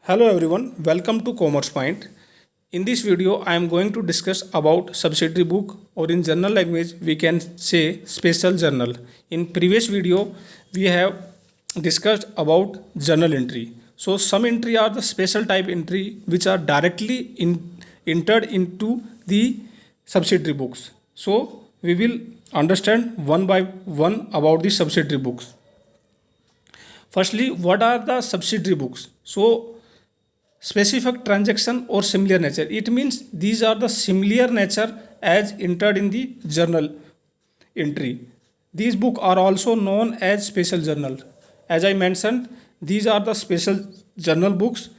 Hello everyone, welcome to Commerce Point. In this video, I am going to discuss about subsidiary book, or in general language we can say special journal. In previous video, we have discussed about journal entry. So some entry are the special type entry which are directly entered into the subsidiary books. So we will understand one by one about the subsidiary books. Firstly, what are the subsidiary books? So specific transaction or similar nature, it means these are the similar nature as entered in the journal entry. These books are also known as special journal. As I mentioned, these are the special journal books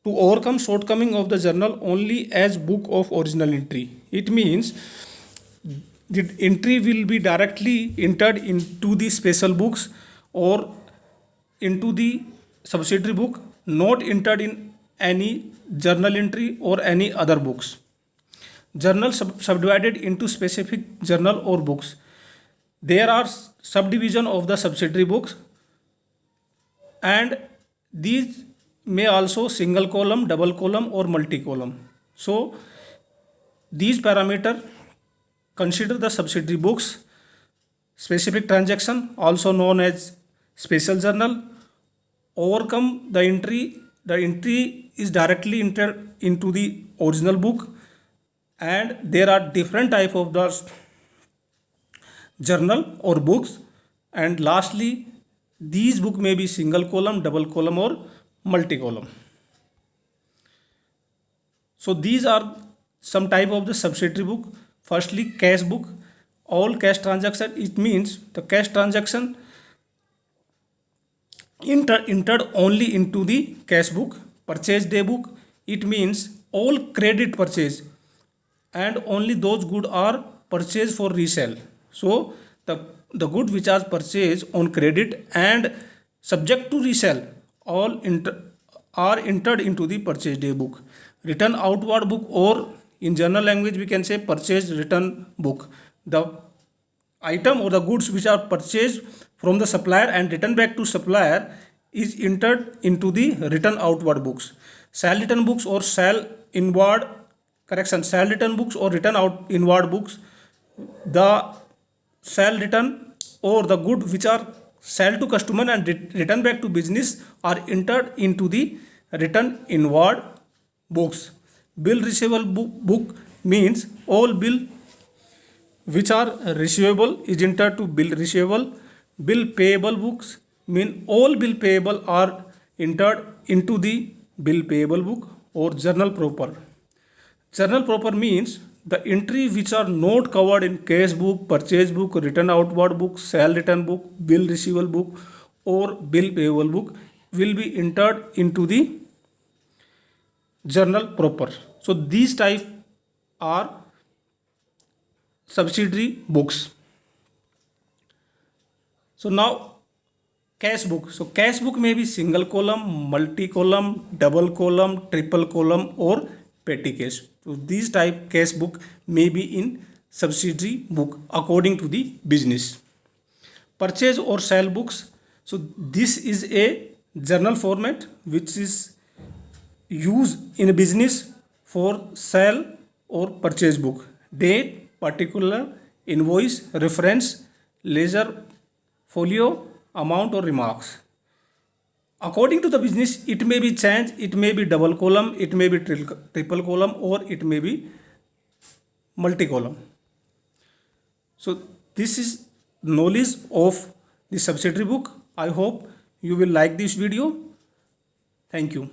to overcome shortcoming of the journal only as book of original entry. It means the entry will be directly entered into the special books or into the subsidiary book, not entered in any journal entry or any other books. Journal subdivided into specific journal or books. There are subdivision of the subsidiary books, and these may also single column, double column or multi column. So these parameter consider the subsidiary books. Specific transaction, also known as special journal, overcome the entry is directly entered into the original book, and there are different type of the journal or books, and lastly these book may be single column, double column or multi column. So these are some type of the subsidiary book. Firstly, cash book. All cash transaction, it means the cash transaction entered only into the cash book. Purchase day book, it means all credit purchase and only those good are purchased for resale. So the good which are purchased on credit and subject to resale all are entered into the purchase day book. Return outward book, or in general language we can say purchase return book. The item or the goods which are purchased from the supplier and returned back to supplier is entered into the return outward books. Sale return books or sale inward sale return books or return out inward books. The sale return or the good which are sold to customer and return back to business are entered into the return inward books. Bill receivable book means all bill which are receivable is entered to bill receivable. Bill payable books mean all bill payable are entered into the bill payable book. Or journal proper. Journal proper means the entry which are not covered in cash book, purchase book, return outward book, sale return book, bill receivable book or bill payable book will be entered into the journal proper. So these type are subsidiary books. So now cash book. So cash book may be single column, multi column, double column, triple column or petty cash. So these type cash book may be in subsidiary book according to the business. Purchase or sale books. So this is a journal format which is used in a business for sale or purchase book. Date, particular, invoice, reference, ledger, folio, amount or remarks. According to the business, it may be changed, it may be double column, it may be triple column or it may be multi column. So this is knowledge of the subsidiary book. I hope you will like this video. Thank you.